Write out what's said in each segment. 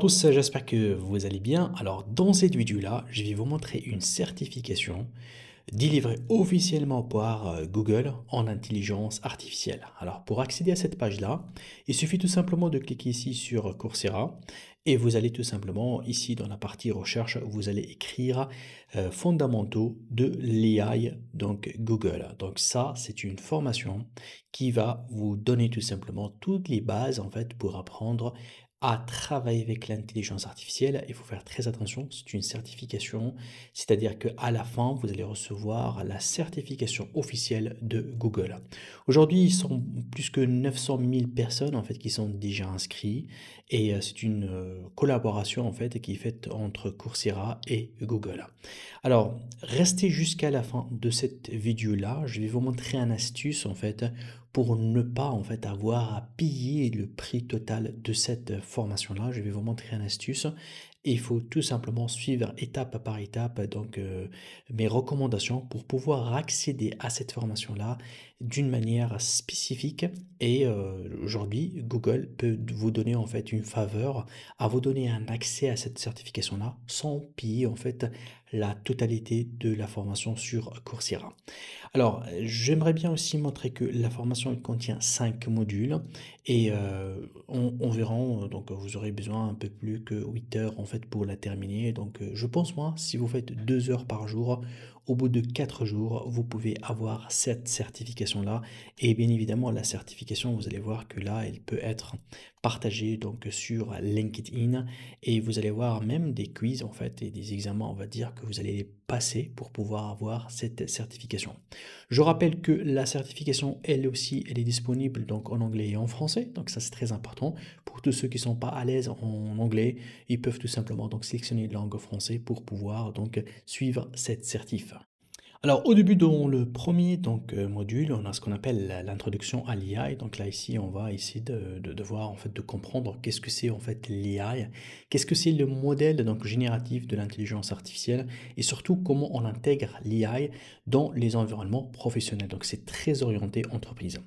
à tous, j'espère que vous allez bien. Alors dans cette vidéo-là, je vais vous montrer une certification délivrée officiellement par Google en intelligence artificielle. Alors pour accéder à cette page-là, il suffit tout simplement de cliquer ici sur Coursera et vous allez tout simplement ici dans la partie recherche, vous allez écrire fondamentaux de l'AI, donc Google. Donc ça, c'est une formation qui va vous donner tout simplement toutes les bases en fait pour apprendre à travailler avec l'intelligence artificielle. Il faut faire très attention, c'est une certification, c'est-à-dire qu'à la fin, vous allez recevoir la certification officielle de Google. Aujourd'hui, ils sont plus que 900 000 personnes en fait qui sont déjà inscrits et c'est une collaboration en fait qui est faite entre Coursera et Google. Alors, restez jusqu'à la fin de cette vidéo-là, je vais vous montrer une astuce en fait pour ne pas en fait avoir à payer le prix total de cette formation-là. Je vais vous montrer une astuce. Il faut tout simplement suivre étape par étape donc mes recommandations pour pouvoir accéder à cette formation-là d'une manière spécifique. Et aujourd'hui, Google peut vous donner en fait une faveur à vous donner un accès à cette certification-là sans payer en fait la totalité de la formation sur Coursera. Alors, j'aimerais bien aussi montrer que la formation elle contient 5 modules et on verra, donc vous aurez besoin un peu plus que 8 heures en fait pour la terminer. Donc je pense moi, si vous faites 2 heures par jour, au bout de 4 jours, vous pouvez avoir cette certification-là. Et bien évidemment, la certification, vous allez voir que là, elle peut être partagée donc sur LinkedIn et vous allez voir même des quiz en fait et des examens, on va dire, que vous allez les passer pour pouvoir avoir cette certification. Je rappelle que la certification, elle aussi, elle est disponible donc en anglais et en français. Donc ça, c'est très important. Pour tous ceux qui ne sont pas à l'aise en anglais, ils peuvent tout simplement donc sélectionner la langue française pour pouvoir donc suivre cette certif. Alors au début dans le premier donc module, on a ce qu'on appelle l'introduction à l'IA. Donc là ici, on va essayer de voir en fait de comprendre qu'est-ce que c'est en fait l'IA, qu'est-ce que c'est le modèle donc génératif de l'intelligence artificielle et surtout comment on intègre l'IA dans les environnements professionnels. Donc c'est très orienté entreprise.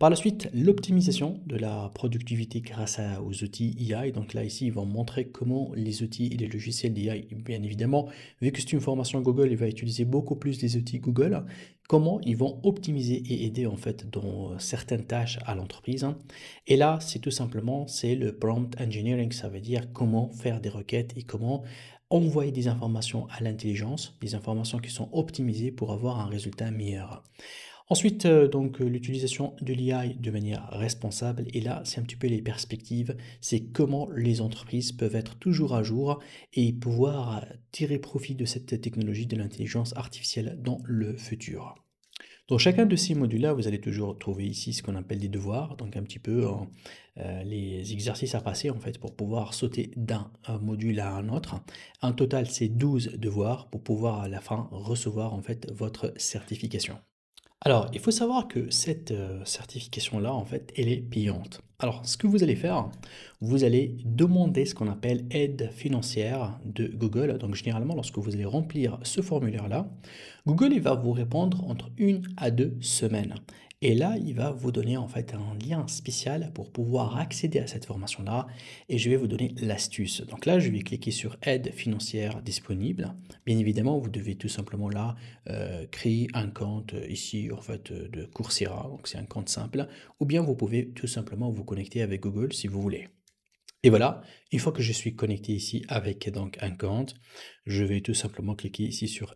Par la suite, l'optimisation de la productivité grâce aux outils IA. Donc là ici, ils vont montrer comment les outils et les logiciels d'IA, bien évidemment, vu que c'est une formation Google, il va utiliser beaucoup plus les outils Google, comment ils vont optimiser et aider en fait dans certaines tâches à l'entreprise. Et là, c'est tout simplement, c'est le prompt engineering, ça veut dire comment faire des requêtes et comment envoyer des informations à l'intelligence, des informations qui sont optimisées pour avoir un résultat meilleur. Ensuite, donc l'utilisation de l'IA de manière responsable, et là, c'est un petit peu les perspectives, c'est comment les entreprises peuvent être toujours à jour et pouvoir tirer profit de cette technologie de l'intelligence artificielle dans le futur. Dans chacun de ces modules-là, vous allez toujours trouver ici ce qu'on appelle des devoirs, donc un petit peu les exercices à passer en fait pour pouvoir sauter d'un module à un autre. En total, c'est 12 devoirs pour pouvoir à la fin recevoir en fait votre certification. Alors, il faut savoir que cette certification-là, en fait, elle est payante. Alors, ce que vous allez faire, vous allez demander ce qu'on appelle aide financière de Google. Donc, généralement, lorsque vous allez remplir ce formulaire-là, Google il va vous répondre entre 1 à 2 semaines. Et là, il va vous donner en fait un lien spécial pour pouvoir accéder à cette formation-là. Et je vais vous donner l'astuce. Donc là, je vais cliquer sur aide financière disponible. Bien évidemment, vous devez tout simplement là créer un compte ici en fait de Coursera. Donc c'est un compte simple. Ou bien vous pouvez tout simplement vous connecter avec Google si vous voulez. Et voilà, une fois que je suis connecté ici avec donc un compte, je vais tout simplement cliquer ici sur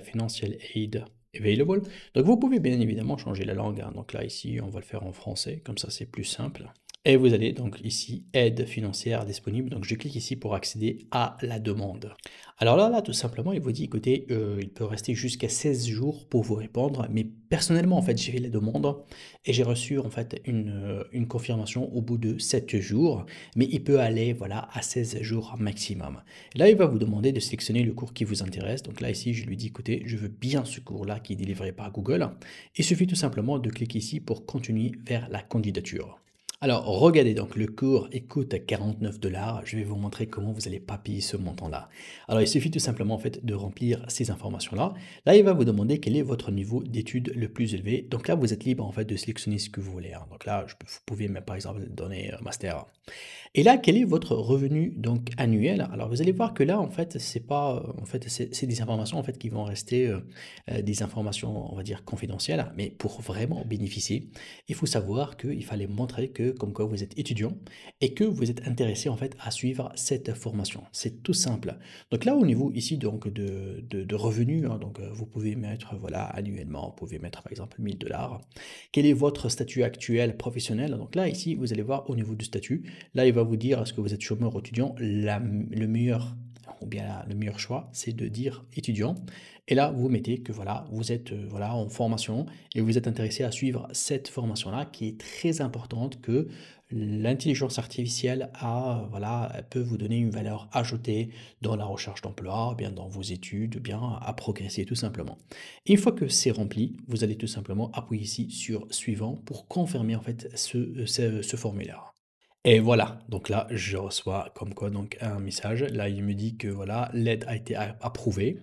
Financial Aid Available. Donc vous pouvez bien évidemment changer la langue, hein. Donc là ici on va le faire en français, comme ça c'est plus simple. Et vous allez donc ici aide financière disponible. Donc je clique ici pour accéder à la demande. Alors là tout simplement il vous dit écoutez, il peut rester jusqu'à 16 jours pour vous répondre. Mais personnellement en fait j'ai fait la demande et j'ai reçu en fait une confirmation au bout de 7 jours. Mais il peut aller voilà à 16 jours maximum. Là il va vous demander de sélectionner le cours qui vous intéresse. Donc là ici je lui dis écoutez je veux bien ce cours-là qui est délivré par Google. Il suffit tout simplement de cliquer ici pour continuer vers la candidature. Alors, regardez, donc le cours il coûte 49 dollars. Je vais vous montrer comment vous allez pas payer ce montant-là. Alors, il suffit tout simplement en fait de remplir ces informations-là. Là, il va vous demander quel est votre niveau d'études le plus élevé. Donc là, vous êtes libre en fait de sélectionner ce que vous voulez, hein. Donc là, vous pouvez même par exemple donner master. Et là, quel est votre revenu donc annuel? Alors, vous allez voir que là, en fait, c'est pas, en fait, c'est des informations en fait qui vont rester des informations, on va dire confidentielles, mais pour vraiment bénéficier, il faut savoir qu'il fallait montrer que, comme quoi vous êtes étudiant et que vous êtes intéressé en fait à suivre cette formation. C'est tout simple. Donc là, au niveau ici donc de revenus, hein, donc vous pouvez mettre voilà annuellement, vous pouvez mettre par exemple 1000 dollars. Quel est votre statut actuel professionnel? Donc là, ici, vous allez voir au niveau du statut. Là, il va vous dire est-ce que vous êtes chômeur ou étudiant. Le meilleur ou bien le meilleur choix, c'est de dire étudiant. Et là, vous mettez que voilà, vous êtes voilà en formation et vous êtes intéressé à suivre cette formation-là qui est très importante que l'intelligence artificielle a, voilà, elle peut vous donner une valeur ajoutée dans la recherche d'emploi, bien dans vos études, bien à progresser tout simplement. Et une fois que c'est rempli, vous allez tout simplement appuyer ici sur suivant pour confirmer en fait ce formulaire. Et voilà, donc là, je reçois comme quoi donc un message. Là, il me dit que voilà, l'aide a été approuvée.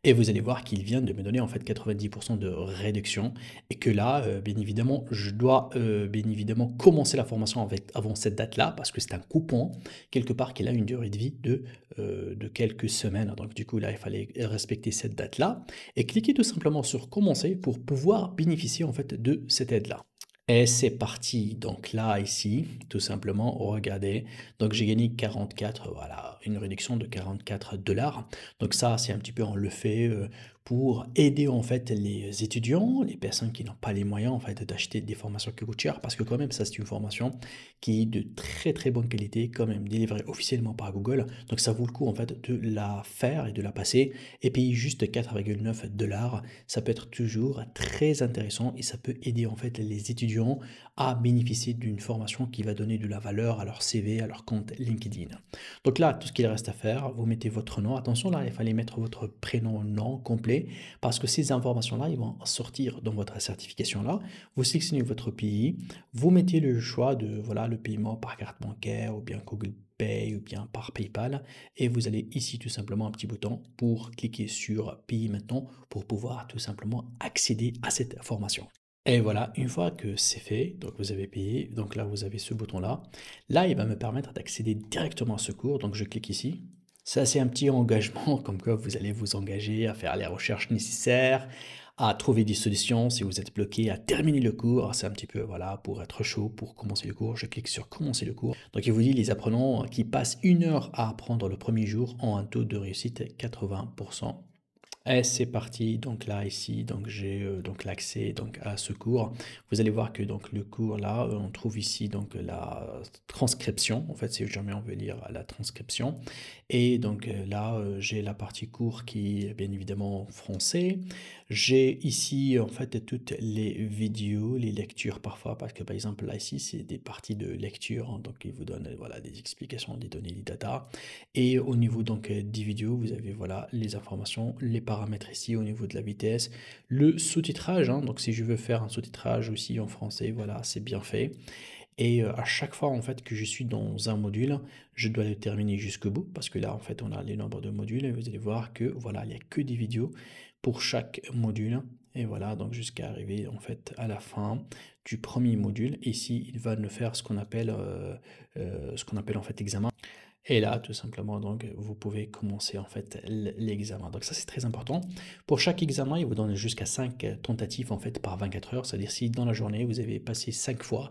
Et vous allez voir qu'il vient de me donner en fait 90% de réduction. Et que là, bien évidemment, je dois bien évidemment commencer la formation avec, avant cette date-là, parce que c'est un coupon, quelque part, qui a une durée de vie de quelques semaines. Donc du coup, là, il fallait respecter cette date-là. Et cliquer tout simplement sur commencer pour pouvoir bénéficier en fait de cette aide-là. Et c'est parti. Donc là, ici, tout simplement, regardez. Donc j'ai gagné 44, voilà, une réduction de 44 dollars. Donc ça, c'est un petit peu, on le fait pour aider en fait les étudiants, les personnes qui n'ont pas les moyens en fait d'acheter des formations qui coûtent cher, parce que quand même, ça c'est une formation qui est de très très bonne qualité, quand même délivrée officiellement par Google. Donc ça vaut le coup en fait de la faire et de la passer et payer juste 4,9 dollars. Ça peut être toujours très intéressant et ça peut aider en fait les étudiants à bénéficier d'une formation qui va donner de la valeur à leur CV, à leur compte LinkedIn. Donc là, tout ce qu'il reste à faire, vous mettez votre nom. Attention, là, il fallait mettre votre prénom, nom complet, parce que ces informations-là, ils vont sortir dans votre certification-là. Vous sélectionnez votre pays, vous mettez le choix de, voilà, le paiement par carte bancaire ou bien Google Pay ou bien par PayPal, et vous allez ici tout simplement un petit bouton pour cliquer sur payer maintenant pour pouvoir tout simplement accéder à cette formation. Et voilà, une fois que c'est fait, donc vous avez payé, donc là vous avez ce bouton-là. Là, il va me permettre d'accéder directement à ce cours, donc je clique ici. Ça, c'est un petit engagement, comme quoi vous allez vous engager à faire les recherches nécessaires, à trouver des solutions si vous êtes bloqué, à terminer le cours. C'est un petit peu, voilà, pour être chaud, pour commencer le cours. Je clique sur commencer le cours. Donc, il vous dit, les apprenants qui passent 1 heure à apprendre le premier jour ont un taux de réussite 80%. Et c'est parti, donc là ici, donc j'ai donc l'accès donc à ce cours. Vous allez voir que donc le cours là, on trouve ici donc la transcription. En fait, si jamais on veut lire la transcription. Et donc là, j'ai la partie cours qui est bien évidemment en français. J'ai ici en fait toutes les vidéos, les lectures parfois, parce que par exemple là ici, c'est des parties de lecture, hein, donc il vous donne voilà des explications, des données, des data. Et au niveau donc des vidéos, vous avez voilà les informations, les paramètres ici au niveau de la vitesse, le sous-titrage, hein, donc si je veux faire un sous-titrage aussi en français, voilà, c'est bien fait. Et à chaque fois en fait que je suis dans un module, je dois le terminer jusqu'au bout parce que là en fait on a les nombres de modules et vous allez voir que voilà, il n'y a que des vidéos pour chaque module. Et voilà, donc jusqu'à arriver en fait à la fin du premier module. Ici, il va nous faire ce qu'on appelle en fait examen. Et là, tout simplement, donc, vous pouvez commencer en fait l'examen. Donc ça, c'est très important. Pour chaque examen, il vous donne jusqu'à 5 tentatives en fait par 24 heures. C'est-à-dire si dans la journée, vous avez passé 5 fois,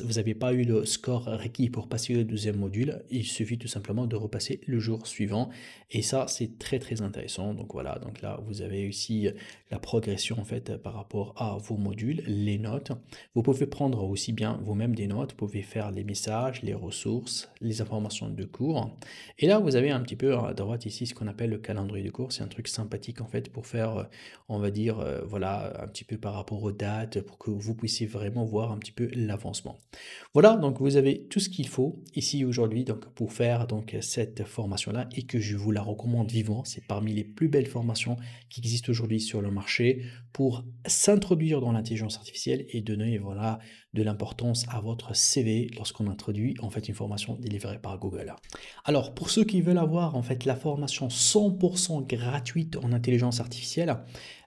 vous n'avez pas eu le score requis pour passer le deuxième module, il suffit tout simplement de repasser le jour suivant. Et ça, c'est très très intéressant. Donc voilà, donc là, vous avez aussi la progression en fait par rapport à vos modules, les notes. Vous pouvez prendre aussi bien vous-même des notes, vous pouvez faire les messages, les ressources, les informations de cours. Et là, vous avez un petit peu à droite ici ce qu'on appelle le calendrier de cours. C'est un truc sympathique en fait pour faire, on va dire, voilà, un petit peu par rapport aux dates, pour que vous puissiez vraiment voir un petit peu l'avancement. lancement. Voilà, donc vous avez tout ce qu'il faut ici aujourd'hui donc pour faire donc cette formation-là et que je vous la recommande vivement. C'est parmi les plus belles formations qui existent aujourd'hui sur le marché pour s'introduire dans l'intelligence artificielle et donner voilà de l'importance à votre CV lorsqu'on introduit en fait une formation délivrée par Google. Alors pour ceux qui veulent avoir en fait la formation 100% gratuite en intelligence artificielle,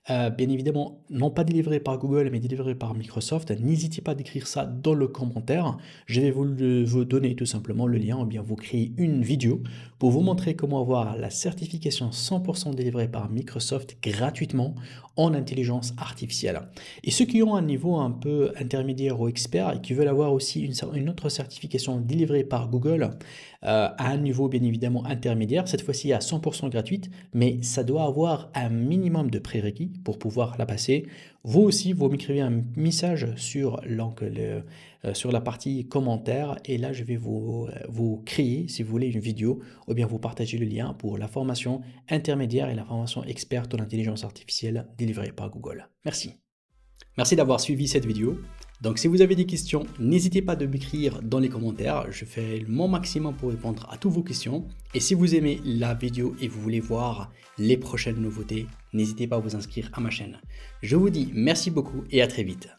bien évidemment, non pas délivré par Google, mais délivré par Microsoft. N'hésitez pas à d'écrire ça dans le commentaire. Je vais vous donner tout simplement le lien, ou bien vous créer une vidéo pour vous montrer comment avoir la certification 100% délivrée par Microsoft gratuitement en intelligence artificielle. Et ceux qui ont un niveau un peu intermédiaire ou expert et qui veulent avoir aussi une autre certification délivrée par Google à un niveau bien évidemment intermédiaire, cette fois-ci à 100% gratuite, mais ça doit avoir un minimum de prérequis pour pouvoir la passer. Vous aussi, vous m'écrivez un message sur, sur la partie commentaires et là je vais vous créer, si vous voulez, une vidéo ou bien vous partager le lien pour la formation intermédiaire et la formation experte en intelligence artificielle délivrée par Google. Merci. Merci d'avoir suivi cette vidéo. Donc si vous avez des questions, n'hésitez pas de m'écrire dans les commentaires. Je fais mon maximum pour répondre à toutes vos questions. Et si vous aimez la vidéo et vous voulez voir les prochaines nouveautés, n'hésitez pas à vous inscrire à ma chaîne. Je vous dis merci beaucoup et à très vite.